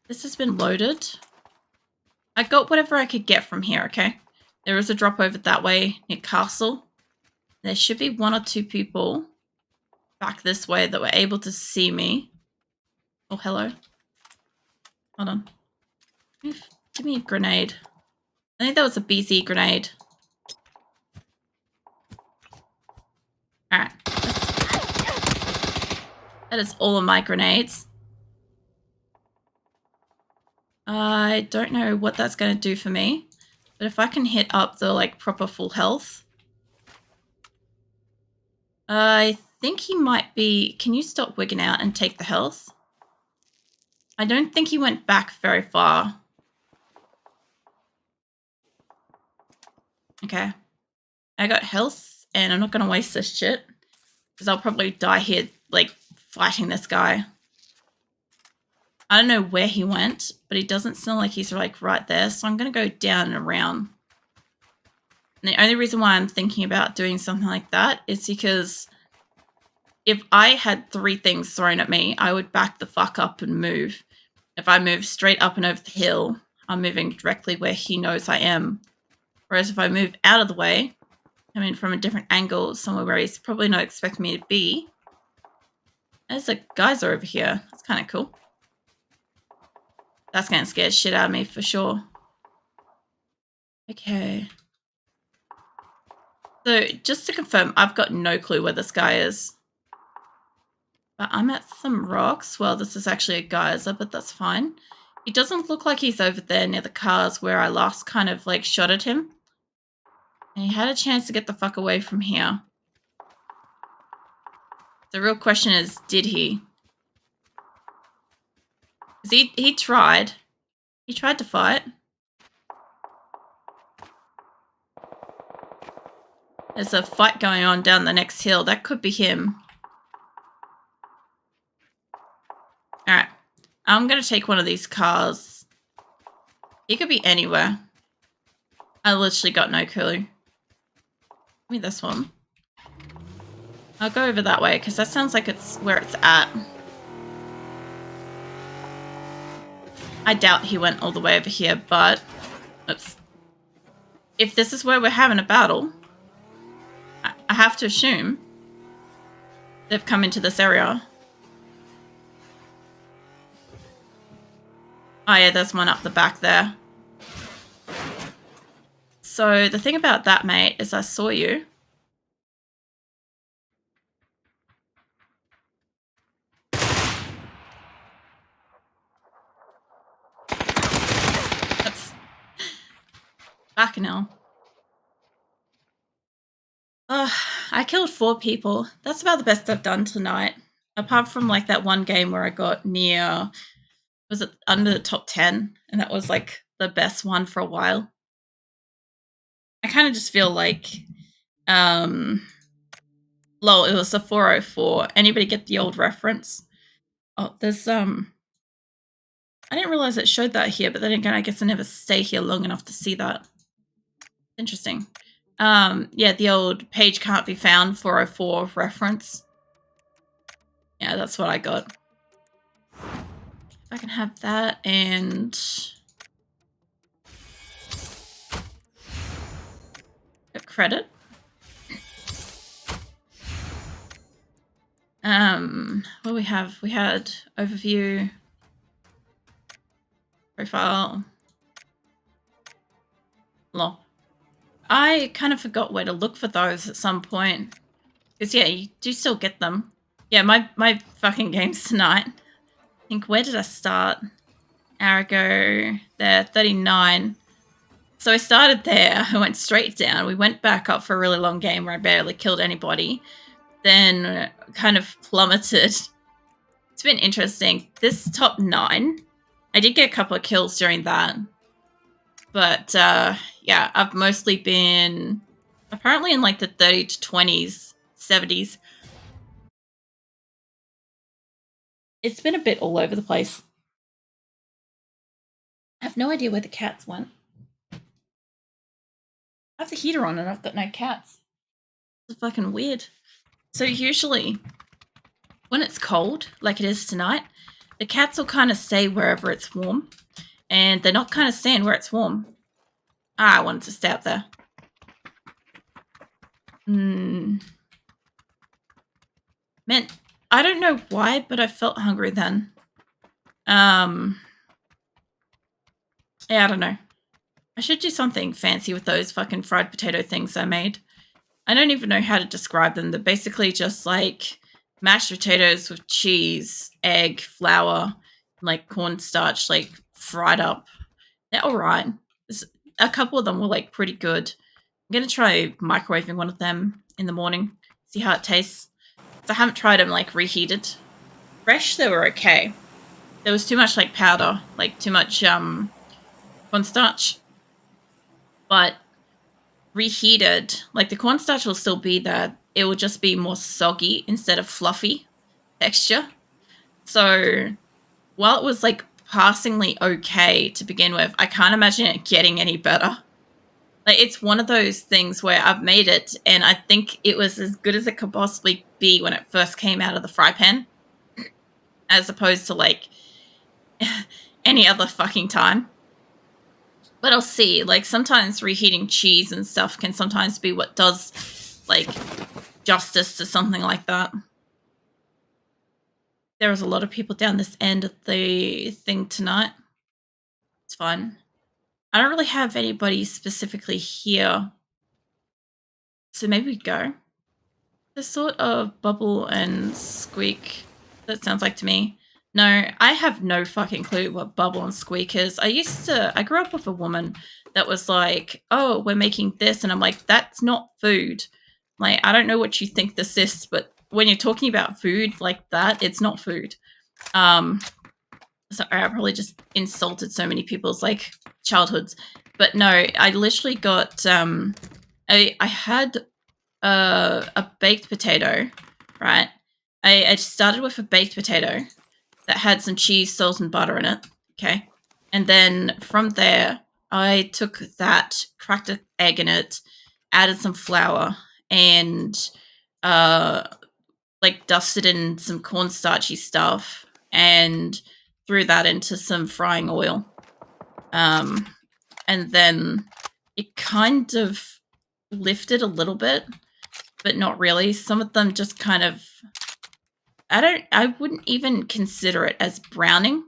This has been loaded. I got whatever I could get from here, okay? There is a drop over that way near Castle. There should be 1 or 2 people back this way that were able to see me. Oh, hello. Hold on. Give me a grenade. I think that was a BZ grenade. Alright. That is all of my grenades. I don't know what that's going to do for me. But if I can hit up the, like, proper full health. I think he might be... Can you stop wigging out and take the health? I don't think he went back very far. Okay. I got health, and I'm not going to waste this shit. Because I'll probably die here, like, fighting this guy. I don't know where he went, but he doesn't sound like he's, like, right there. So I'm going to go down and around. And the only reason why I'm thinking about doing something like that is because if I had 3 things thrown at me, I would back the fuck up and move. If I move straight up and over the hill, I'm moving directly where he knows I am. Whereas if I move out of the way, I mean, from a different angle, somewhere where he's probably not expecting me to be. There's a geyser over here. That's kind of cool. That's going to scare shit out of me for sure. Okay. So, just to confirm, I've got no clue where this guy is. But I'm at some rocks. Well, this is actually a geyser, but that's fine. He doesn't look like he's over there near the cars where I last kind of, like, shot at him. And he had a chance to get the fuck away from here. The real question is, did he? Because he tried. He tried to fight. There's a fight going on down the next hill. That could be him. Alright. I'm going to take one of these cars. He could be anywhere. I literally got no clue. Give me this one. I'll go over that way because that sounds like it's where it's at. I doubt he went all the way over here, but... Oops. If this is where we're having a battle, I have to assume they've come into this area. Oh yeah, there's one up the back there. So the thing about that, mate, is I saw you. That's... Bacchanal. I killed 4 people. That's about the best I've done tonight. Apart from, like, that one game where I got near... Was it under the top 10? And that was, like, the best one for a while. I kind of just feel like... Lol, it was a 404. Anybody get the old reference? Oh, there's, I didn't realize it showed that here, but then again, I guess I never stay here long enough to see that. Interesting. Yeah, the old page can't be found 404 reference. Yeah, that's what I got. If I can have that and... a credit. What we have? We had overview, profile. Lol. I kind of forgot where to look for those at some point. Because, yeah, you do still get them. Yeah, my fucking games tonight. I think, where did I start? Hour ago, there, 39. So I started there. I went straight down. We went back up for a really long game where I barely killed anybody. Then kind of plummeted. It's been interesting. This top 9, I did get a couple of kills during that. But, yeah, I've mostly been apparently in, like, the 30 to 20s, 70s. It's been a bit all over the place. I have no idea where the cats went. I have the heater on and I've got no cats. It's fucking weird. So usually, when it's cold, like it is tonight, The cats will kind of stay wherever it's warm, and they're not kind of staying where it's warm. I wanted to stay up there. Man, I don't know why, but I felt hungry then. Yeah, I don't know. I should do something fancy with those fucking fried potato things I made. I don't even know how to describe them. They're basically just like mashed potatoes with cheese, egg, flour, like cornstarch, like fried up. They're all right. A couple of them were like pretty good. I'm gonna try microwaving one of them in the morning, see how it tastes. So I haven't tried them like reheated. Fresh, they were okay. There was too much like powder, like too much cornstarch. But reheated, like the cornstarch will still be there. It will just be more soggy instead of fluffy texture. So while it was like passingly okay to begin with, I can't imagine it getting any better. Like it's one of those things where I've made it and I think it was as good as it could possibly be when it first came out of the fry pan, as opposed to like any other fucking time. But I'll see. Like sometimes reheating cheese and stuff can sometimes be what does like justice to something like that. There was a lot of people down this end of the thing tonight. It's fun. I don't really have anybody specifically here. So maybe we go. The sort of bubble and squeak, that sounds like to me. No, I have no fucking clue what bubble and squeak is. I grew up with a woman that was like, oh, we're making this. And I'm like, that's not food. Like, I don't know what you think this is, but when you're talking about food like that, it's not food. Sorry, I probably just insulted so many people's like childhoods. But no, I literally got, I had a baked potato, right? I started with a baked potato that had some cheese, salt, and butter in it. Okay. And then from there, I took that, cracked an egg in it, added some flour, and like dusted in some cornstarchy stuff, and threw that into some frying oil. And then it kind of lifted a little bit, but not really. Some of them just kind of, I wouldn't even consider it as browning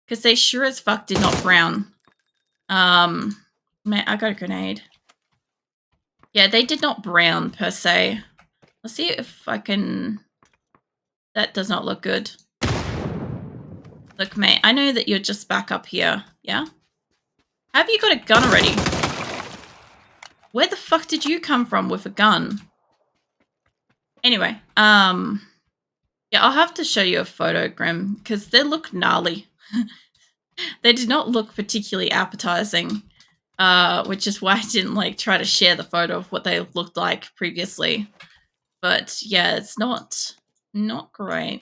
because they sure as fuck did not brown. Man, I got a grenade. Yeah, they did not brown per se. Let's see if I can, that does not look good. Look, mate, I know that you're just back up here, yeah? Have you got a gun already? Where the fuck did you come from with a gun? Anyway, yeah, I'll have to show you a photo, Grim, because they look gnarly. They did not look particularly appetizing, which is why I didn't like try to share the photo of what they looked like previously. But yeah, it's not great.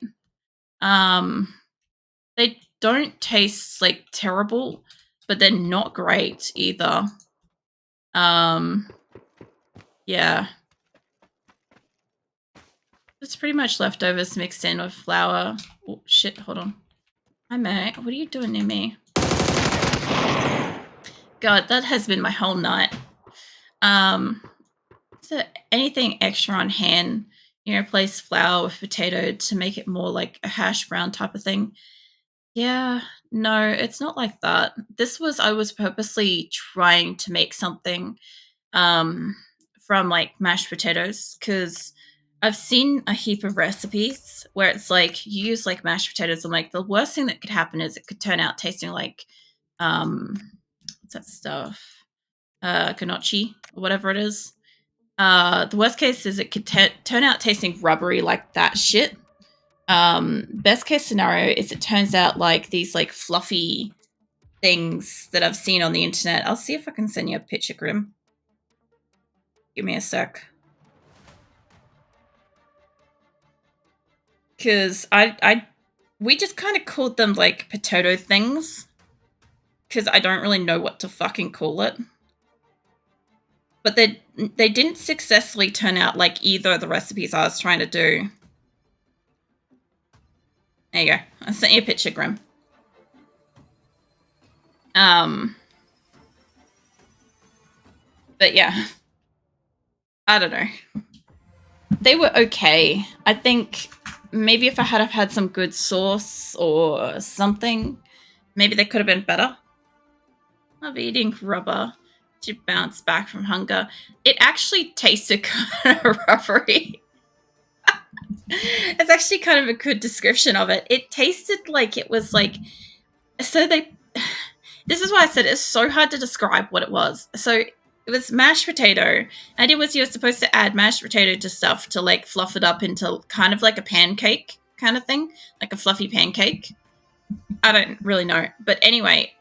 They don't taste like terrible, but they're not great either. Yeah. It's pretty much leftovers mixed in with flour. Oh, shit, hold on. Hi, mate. What are you doing near me? God, that has been my whole night. So anything extra on hand, you know, replace flour with potato to make it more like a hash brown type of thing. Yeah, no, it's not like that. I was purposely trying to make something from like mashed potatoes because I've seen a heap of recipes where it's like you use like mashed potatoes and like the worst thing that could happen is it could turn out tasting like what's that stuff? Gnocchi or whatever it is. The worst case is it could turn out tasting rubbery like that shit. Best case scenario is it turns out like these like fluffy things that I've seen on the internet. I'll see if I can send you a picture, Grim. Give me a sec. Because we just kind of called them like potato things. Because I don't really know what to fucking call it. But they didn't successfully turn out like either of the recipes I was trying to do. There you go. I sent you a picture, Grim. Um, but yeah, I don't know. They were okay. I think maybe if I had have had some good sauce or something, maybe they could have been better. Of eating rubber to bounce back from hunger. It actually tasted kind of rubbery. It's actually kind of a good description of it. It tasted like it was like so they this is why I said it's so hard to describe what it was. So it was mashed potato. Idea was you're supposed to add mashed potato to stuff to like fluff it up into kind of like a pancake kind of thing, like a fluffy pancake. I don't really know, but anyway,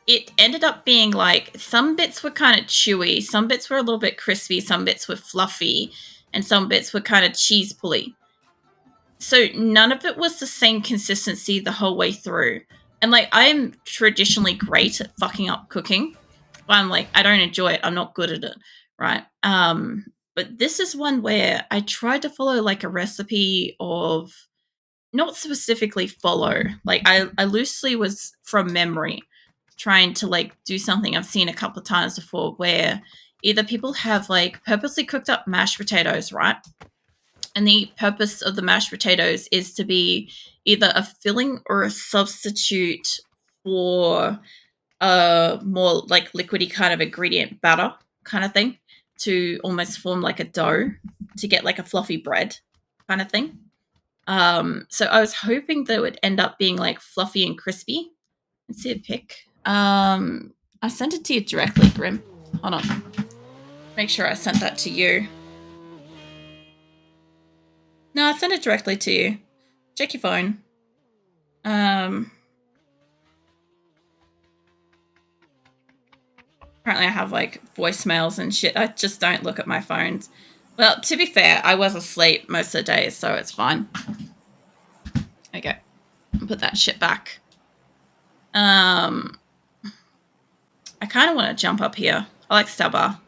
it ended up being like some bits were kind of chewy, some bits were a little bit crispy, some bits were fluffy, and some bits were kind of cheese pulley. So none of it was the same consistency the whole way through. And like I'm traditionally great at fucking up cooking. But I'm like, I don't enjoy it. I'm not good at it. Right. But this is one where I tried to follow like a recipe of not specifically follow. Like I loosely was from memory trying to like do something I've seen a couple of times before where either people have like purposely cooked up mashed potatoes, right? And the purpose of the mashed potatoes is to be either a filling or a substitute for a more like liquidy kind of ingredient batter kind of thing to almost form like a dough to get like a fluffy bread kind of thing. So I was hoping that it would end up being like fluffy and crispy. Let's see a pic. I sent it to you directly, Grim. Hold on. Make sure I sent that to you. No, I sent it directly to you. Check your phone. Apparently I have like voicemails and shit. I just don't look at my phones. Well, to be fair, I was asleep most of the day, so it's fine. Okay. Put that shit back. I kind of want to jump up here. I like Stubber.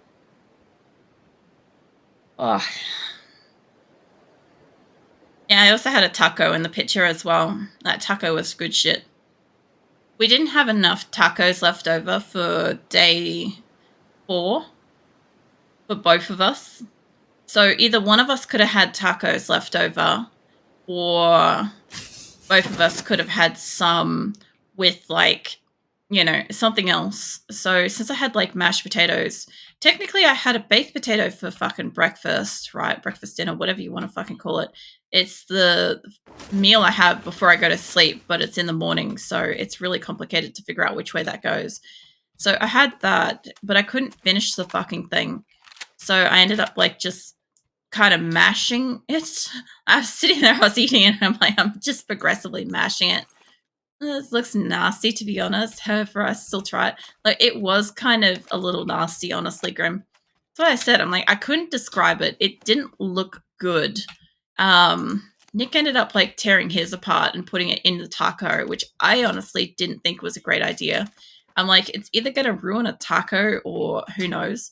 Oh. Yeah, I also had a taco in the picture as well. That taco was good shit. We didn't have enough tacos left over for day 4 for both of us. So either one of us could have had tacos left over, or both of us could have had some with like, you know, something else. So since I had like mashed potatoes, technically I had a baked potato for fucking breakfast, right? Breakfast, dinner, whatever you want to fucking call it. It's the meal I have before I go to sleep, but it's in the morning. So it's really complicated to figure out which way that goes. So I had that, but I couldn't finish the fucking thing. So I ended up like just kind of mashing it. I was sitting there, I was eating it, and I'm like, I'm just progressively mashing it. This looks nasty, to be honest. However, I still try it. Like, it was kind of a little nasty, honestly, Grim. That's what I said. I'm like, I couldn't describe it. It didn't look good. Nick ended up like tearing his apart and putting it in the taco, which I honestly didn't think was a great idea. I'm like, it's either going to ruin a taco or who knows.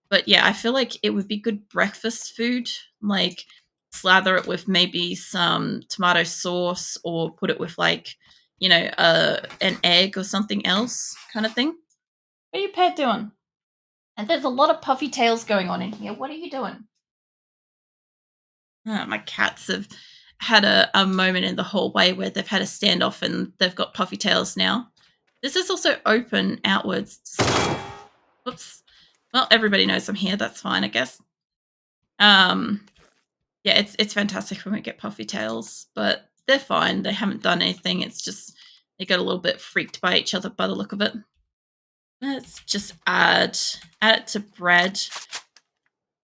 But yeah, I feel like it would be good breakfast food. Like slather it with maybe some tomato sauce or put it with like, you know, an egg or something else kind of thing. What are your pet doing? And there's a lot of puffy tails going on in here. What are you doing? My cats have had a moment in the hallway where they've had a standoff and they've got puffy tails now. This is also open outwards. Whoops. Well, everybody knows I'm here. That's fine, I guess. Yeah, it's fantastic when we get puffy tails, but they're fine. They haven't done anything. It's just they got a little bit freaked by each other by the look of it. Let's just add it to bread.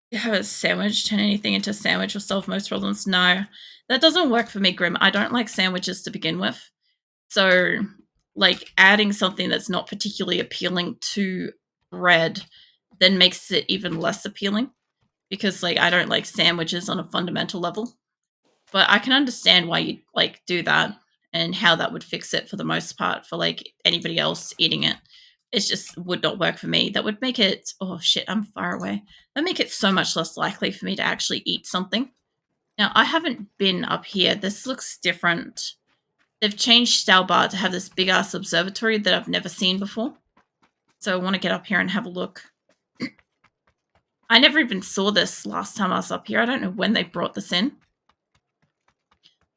You have a sandwich, turn anything into a sandwich will solve most problems. No, that doesn't work for me, Grim. I don't like sandwiches to begin with. So, like, adding something that's not particularly appealing to bread then makes it even less appealing because, like, I don't like sandwiches on a fundamental level. But I can understand why you like do that and how that would fix it for the most part for like anybody else eating it. It just would not work for me. That would make it oh shit, I'm far away. That make it so much less likely for me to actually eat something. Now, I haven't been up here. This looks different. They've changed Stalbar to have this big-ass observatory that I've never seen before. So I want to get up here and have a look. I never even saw this last time I was up here. I don't know when they brought this in.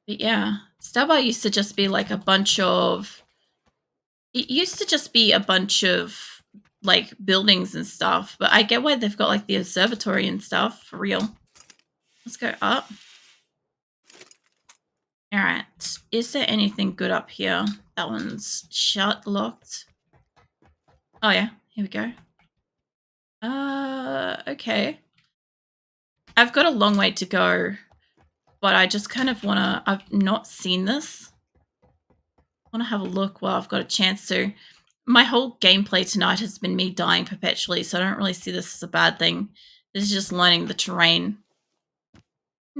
But yeah, Stalbar used to just be like a bunch of... It used to just be a bunch of, like, buildings and stuff. But I get why they've got, like, the observatory and stuff, for real. Let's go up. Alright, is there anything good up here? That one's shut, locked. Oh yeah, here we go. Okay. I've got a long way to go, but I just kind of wanna... I've not seen this. I wanna have a look while I've got a chance to. My whole gameplay tonight has been me dying perpetually, so I don't really see this as a bad thing. This is just learning the terrain.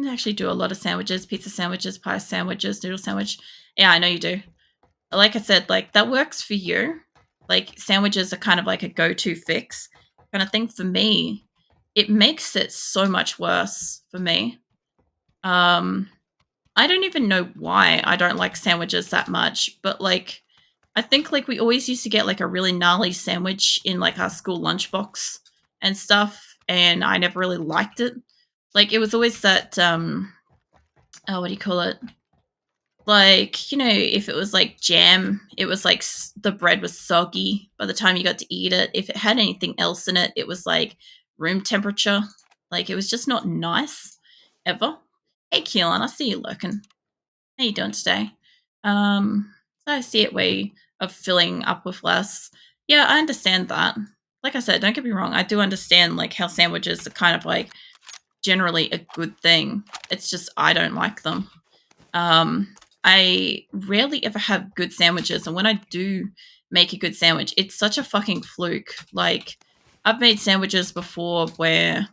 I actually do a lot of sandwiches, pizza sandwiches, pie sandwiches, noodle sandwich. Yeah, I know you do. Like I said, like, that works for you. Like, sandwiches are kind of like a go-to fix kind of thing. For me, it makes it so much worse for me. I don't even know why I don't like sandwiches that much, but, like, I think, like, we always used to get, like, a really gnarly sandwich in, like, our school lunchbox and stuff, and I never really liked it. Like, it was always that, what do you call it? Like, you know, if it was, like, jam, it was, like, the bread was soggy by the time you got to eat it. If it had anything else in it, it was, like, room temperature. Like, it was just not nice, ever. Hey, Keelan, I see you lurking. How you doing today? So I see it way of filling up with less. Yeah, I understand that. Like I said, don't get me wrong. I do understand, like, how sandwiches are kind of, like, generally a good thing. It's just I don't like them. I rarely ever have good sandwiches, and when I do make a good sandwich, it's such a fucking fluke. Like, I've made sandwiches before where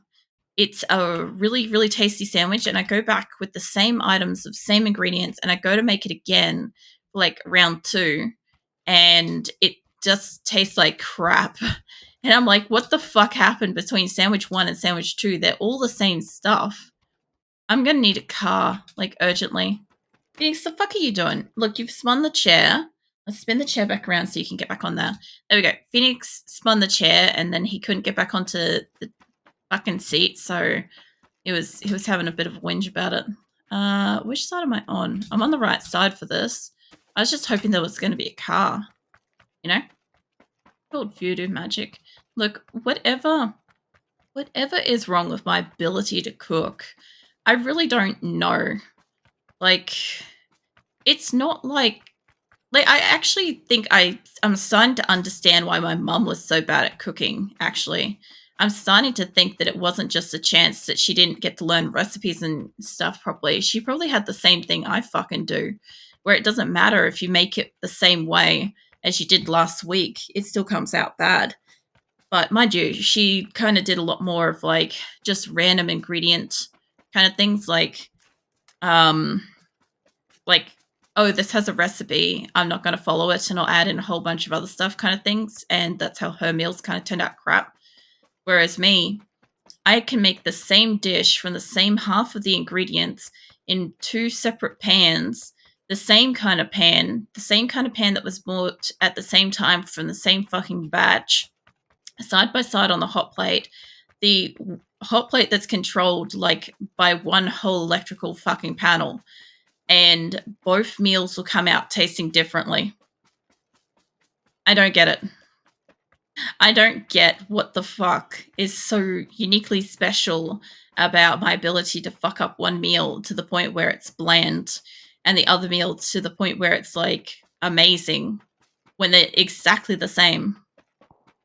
it's a really, really tasty sandwich, and I go back with the same items of same ingredients, and I go to make it again for, like, round 2, and it just tastes like crap. And I'm like, what the fuck happened between sandwich 1 and sandwich 2? They're all the same stuff. I'm gonna need a car, like, urgently. Phoenix, the fuck are you doing? Look, you've spun the chair. Let's spin the chair back around so you can get back on there. There we go. Phoenix spun the chair, and then he couldn't get back onto the fucking seat, so he was having a bit of a whinge about it. Which side am I on? I'm on the right side for this. I was just hoping there was going to be a car, you know? Called voodoo magic. Look, whatever is wrong with my ability to cook, I really don't know. Like, it's not like I actually think I'm starting to understand why my mum was so bad at cooking, actually. I'm starting to think that it wasn't just a chance that she didn't get to learn recipes and stuff properly. She probably had the same thing I fucking do, where it doesn't matter if you make it the same way as you did last week, it still comes out bad. But mind you, she kind of did a lot more of, like, just random ingredient kind of things, like, oh, this has a recipe, I'm not going to follow it, and I'll add in a whole bunch of other stuff kind of things, and that's how her meals kind of turned out crap. Whereas me, I can make the same dish from the same half of the ingredients in 2 separate pans, the same kind of pan that was bought at the same time from the same fucking batch, side by side on the hot plate. The hot plate that's controlled, like, by one whole electrical fucking panel. And both meals will come out tasting differently. I don't get it. I don't get what the fuck is so uniquely special about my ability to fuck up one meal to the point where it's bland, and the other meal to the point where it's, like, amazing, when they're exactly the same.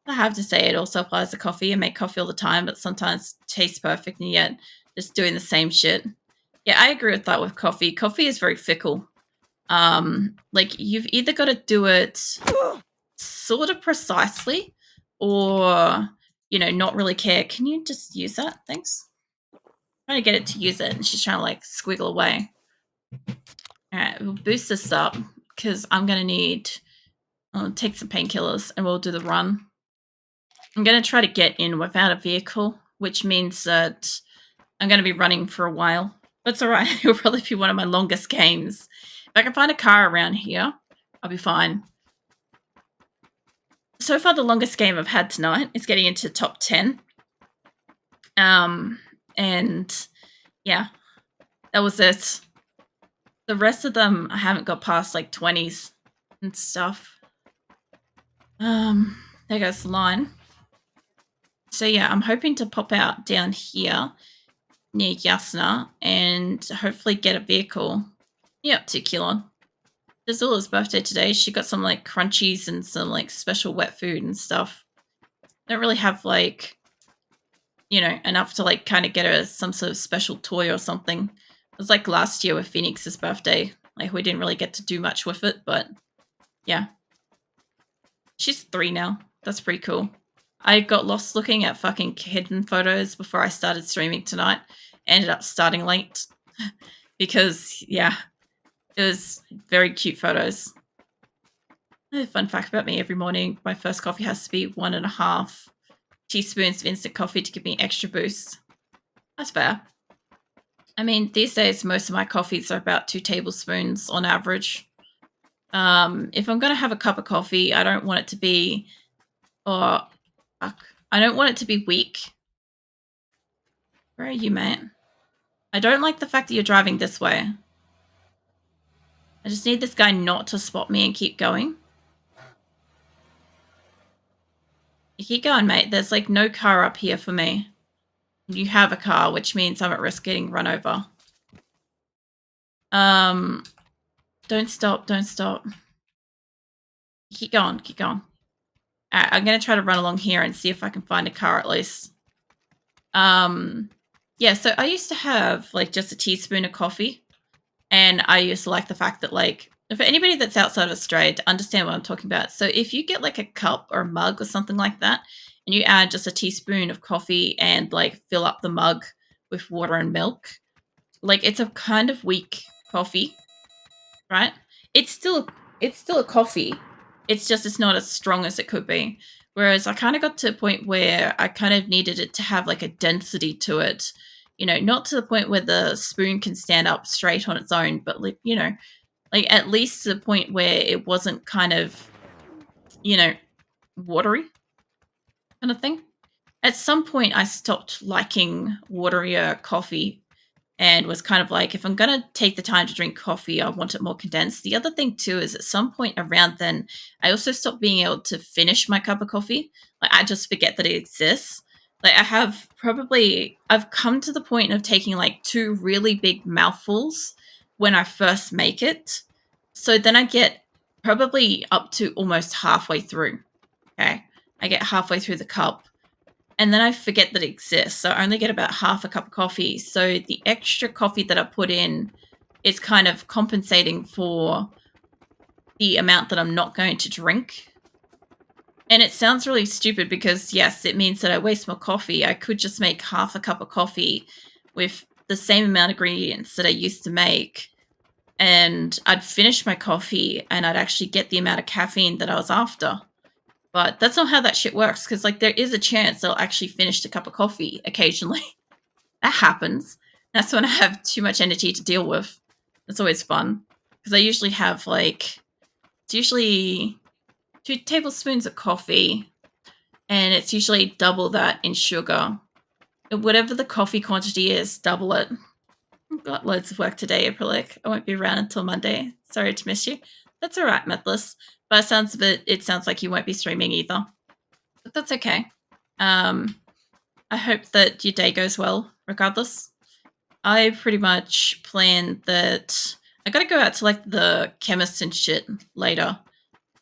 I have to say, it also applies to coffee. I make coffee all the time, but sometimes it tastes perfect, and yet just doing the same shit. Yeah, I agree with that with coffee. Coffee is very fickle. Like, you've either got to do it sort of precisely, or, you know, not really care. Can you just use that? Thanks. I'm trying to get it to use it, and she's trying to, like, squiggle away. Alright, we'll boost this up, because I'm going to need... I'll take some painkillers, and we'll do the run. I'm going to try to get in without a vehicle, which means that I'm going to be running for a while. But it's alright. It'll probably be one of my longest games. If I can find a car around here, I'll be fine. So far, the longest game I've had tonight is getting into top 10. And yeah, that was it. The rest of them, I haven't got past like 20s and stuff. There goes the line. So yeah, I'm hoping to pop out down here near Yasna and hopefully get a vehicle. Yep, 2 Kilon. It's Azula's birthday today. She got some like crunchies and some like special wet food and stuff. Don't really have like, enough to like kind of get her some sort of special toy or something. It was like last year with Phoenix's birthday. Like we didn't really get to do much with it, but yeah. She's 3 now. That's pretty cool. I got lost looking at fucking hidden photos before I started streaming tonight. Ended up starting late because, yeah, it was very cute photos. A fun fact about me, every morning my first coffee has to be 1.5 teaspoons of instant coffee to give me extra boost. That's fair. I mean, these days most of my coffees are about 2 tablespoons on average. If I'm going to have a cup of coffee, I don't want it to be... I don't want it to be weak. Where are you, mate? I don't like the fact that you're driving this way. I just need this guy not to spot me and keep going. You keep going, mate. There's like no car up here for me. You have a car, which means I'm at risk getting run over. Don't stop, don't stop. Keep going, keep going. Alright, I'm going to try to run along here and see if I can find a car at least. Yeah, so I used to have like just a teaspoon of coffee. And I used to like the fact that like, for anybody that's outside of Australia to understand what I'm talking about. So if you get like a cup or a mug or something like that, and you add just a teaspoon of coffee and like fill up the mug with water and milk, like it's a kind of weak coffee, right? It's still a coffee. It's just it's not as strong as it could be. Whereas I kind of got to a point where I kind of needed it to have like a density to it. Not to the point where the spoon can stand up straight on its own, but like, like at least to the point where it wasn't kind of, watery kind of thing. At some point, I stopped liking waterier coffee and was kind of like, if I'm going to take the time to drink coffee, I want it more condensed. The other thing, too, is at some point around then, I also stopped being able to finish my cup of coffee. Like, I just forget that it exists. Like, I've come to the point of taking like 2 really big mouthfuls when I first make it. So then I get probably up to almost halfway through. Okay. I get halfway through the cup. And then I forget that it exists. So I only get about half a cup of coffee. So the extra coffee that I put in is kind of compensating for the amount that I'm not going to drink. And it sounds really stupid because, yes, it means that I waste more coffee. I could just make half a cup of coffee with the same amount of ingredients that I used to make. And I'd finish my coffee and I'd actually get the amount of caffeine that I was after. But that's not how that shit works, because like there is a chance I'll actually finish a cup of coffee occasionally. That happens. That's when I have too much energy to deal with. It's always fun. Because I usually have like, it's usually 2 tablespoons of coffee, and it's usually double that in sugar. Whatever the coffee quantity is, double it. I've got loads of work today, Aprilic. I won't be around until Monday. Sorry to miss you. That's alright, Methless. But it sounds like you won't be streaming either. But that's okay. I hope that your day goes well, regardless. I pretty much planned that I gotta go out to like the chemist and shit later.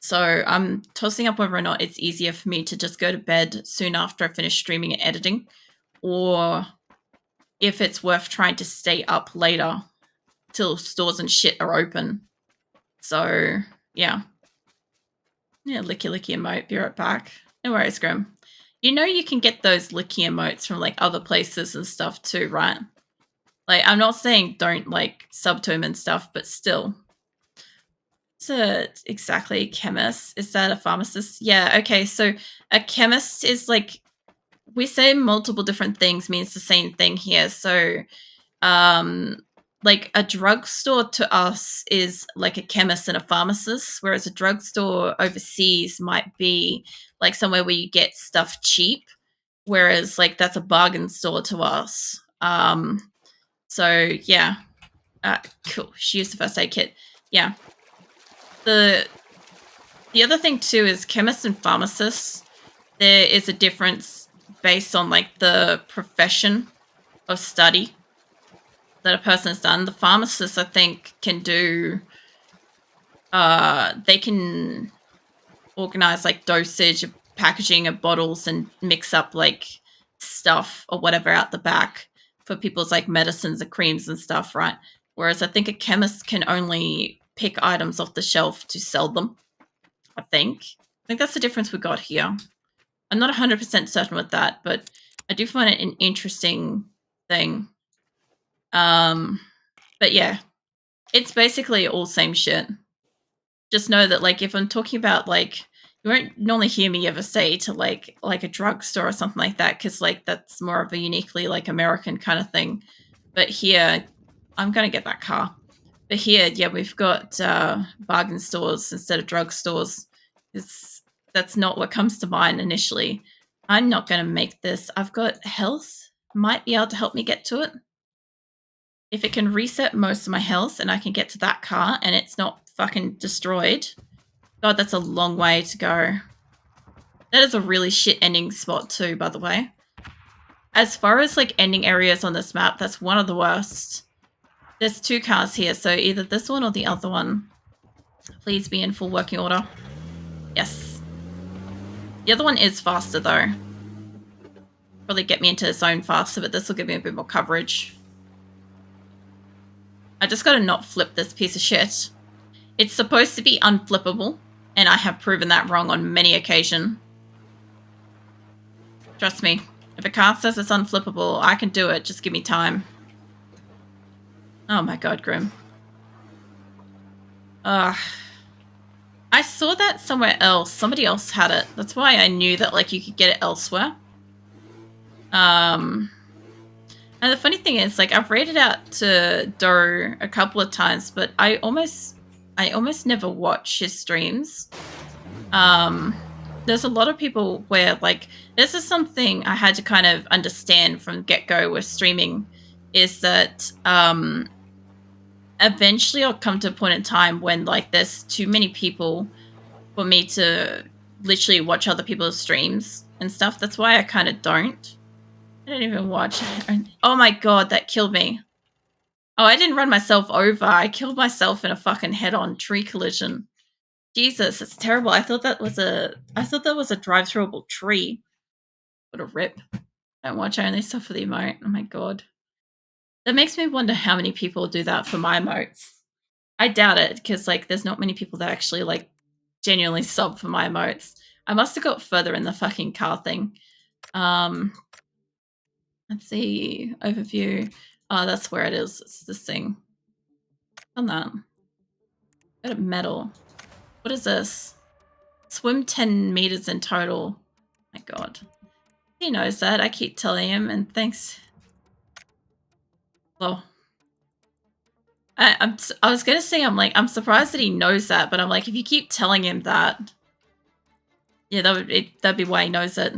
So I'm tossing up whether or not it's easier for me to just go to bed soon after I finish streaming and editing, or if it's worth trying to stay up later till stores and shit are open. So, yeah. Yeah, licky emote. Be right back. No worries, Grim. You can get those licky emotes from like other places and stuff too, right? Like, I'm not saying don't like sub to him and stuff, but still. So exactly, chemist. Is that a pharmacist? Yeah, okay. So a chemist is like, we say multiple different things means the same thing here. So like a drugstore to us is like a chemist and a pharmacist, whereas a drugstore overseas might be like somewhere where you get stuff cheap, whereas like that's a bargain store to us. So yeah, cool. She used the first aid kit. Yeah. The other thing too is chemists and pharmacists. There is a difference based on like the profession of study that a person has done. The pharmacist, I think, can do. They can organize like dosage, packaging of bottles, and mix up like stuff or whatever out the back for people's like medicines and creams and stuff, right? Whereas I think a chemist can only pick items off the shelf to sell them. I think that's the difference we got here. I'm not 100% certain with that, but I do find it an interesting thing. But yeah, it's basically all same shit. Just know that, like, if I'm talking about, like, you won't normally hear me ever say to, like a drugstore or something like that, because, like, that's more of a uniquely, like, American kind of thing. But here, I'm going to get that car. But here, yeah, we've got bargain stores instead of drugstores. That's not what comes to mind initially. I'm not going to make this. I've got health. Might be able to help me get to it. If it can reset most of my health and I can get to that car and it's not fucking destroyed. God, that's a long way to go. That is a really shit ending spot too, by the way. As far as like ending areas on this map, that's one of the worst. There's 2 cars here, so either this one or the other one. Please be in full working order. Yes. The other one is faster though. Probably get me into the zone faster, but this will give me a bit more coverage. I just gotta not flip this piece of shit. It's supposed to be unflippable, and I have proven that wrong on many occasions. Trust me, if a car says it's unflippable, I can do it. Just give me time. Oh my god, Grim. I saw that somewhere else. Somebody else had it. That's why I knew that like you could get it elsewhere. And the funny thing is, like, I've raided out to Doe a couple of times, but I almost never watch his streams. There's a lot of people where, like, this is something I had to kind of understand from get-go with streaming, is that eventually I'll come to a point in time when, like, there's too many people for me to literally watch other people's streams and stuff. That's why I kind of don't. I don't even watch. Oh my god, that killed me. Oh, I didn't run myself over. I killed myself in a fucking head-on tree collision. Jesus, it's terrible. I thought that was a drive-throughable tree. What a rip. Don't watch, I only suffer the emote. Oh my god. That makes me wonder how many people do that for my emotes. I doubt it, because like there's not many people that actually like genuinely sub for my emotes. I must have got further in the fucking car thing. Let's see. Overview. Oh, that's where it is. It's this thing. On that. Got a medal. What is this? Swim 10 meters in total. My god. He knows that. I keep telling him, and thanks. Well, I was gonna say, I'm surprised that he knows that, but I'm like, if you keep telling him that, yeah, that'd be why he knows it.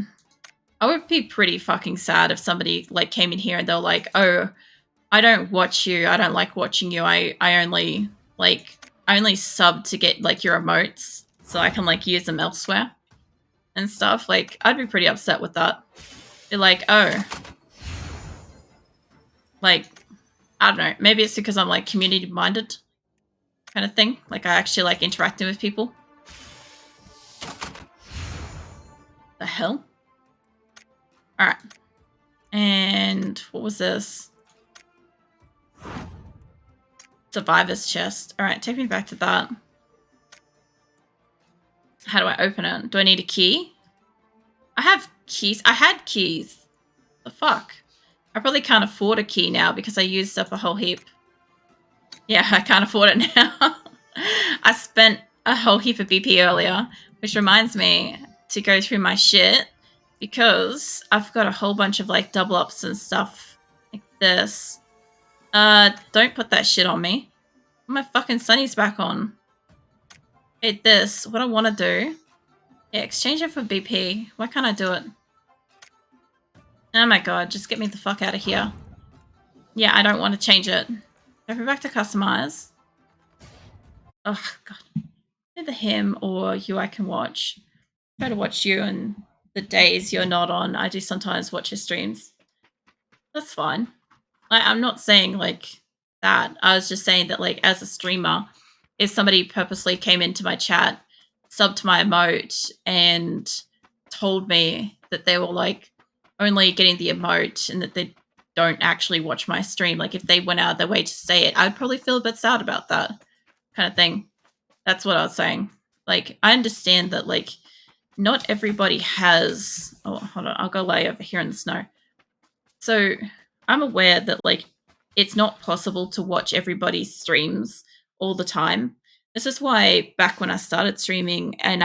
I would be pretty fucking sad if somebody like came in here and they're like, oh, I don't watch you. I don't like watching you. I only sub to get like your emotes so I can like use them elsewhere and stuff. Like, I'd be pretty upset with that. Be like, oh, like, I don't know. Maybe it's because I'm like community minded kind of thing. Like, I actually like interacting with people. The hell? All right. And what was this? Survivor's chest. All right, take me back to that. How do I open it? Do I need a key? I have keys. I had keys. The fuck? I probably can't afford a key now because I used up a whole heap. Yeah, I can't afford it now. I spent a whole heap of BP earlier, which reminds me to go through my shit because I've got a whole bunch of like double ups and stuff like this. Don't put that shit on me. My fucking sunnies back on. Hey, this. What I want to do. Yeah, exchange it for BP. Why can't I do it? Oh my god, just get me the fuck out of here. Yeah, I don't want to change it. Go back to customize. Oh god. Either him or you I can watch. Try to watch you and the days you're not on. I do sometimes watch your streams. That's fine. I'm not saying like that. I was just saying that like as a streamer, if somebody purposely came into my chat, subbed my emote, and told me that they were like only getting the emote and that they don't actually watch my stream, like if they went out of their way to say it, I'd probably feel a bit sad about that kind of thing. That's what I was saying. Like I understand that like not everybody has. Oh, hold on. I'll go lay over here in the snow. So I'm aware that like it's not possible to watch everybody's streams all the time. This is why back when I started streaming and I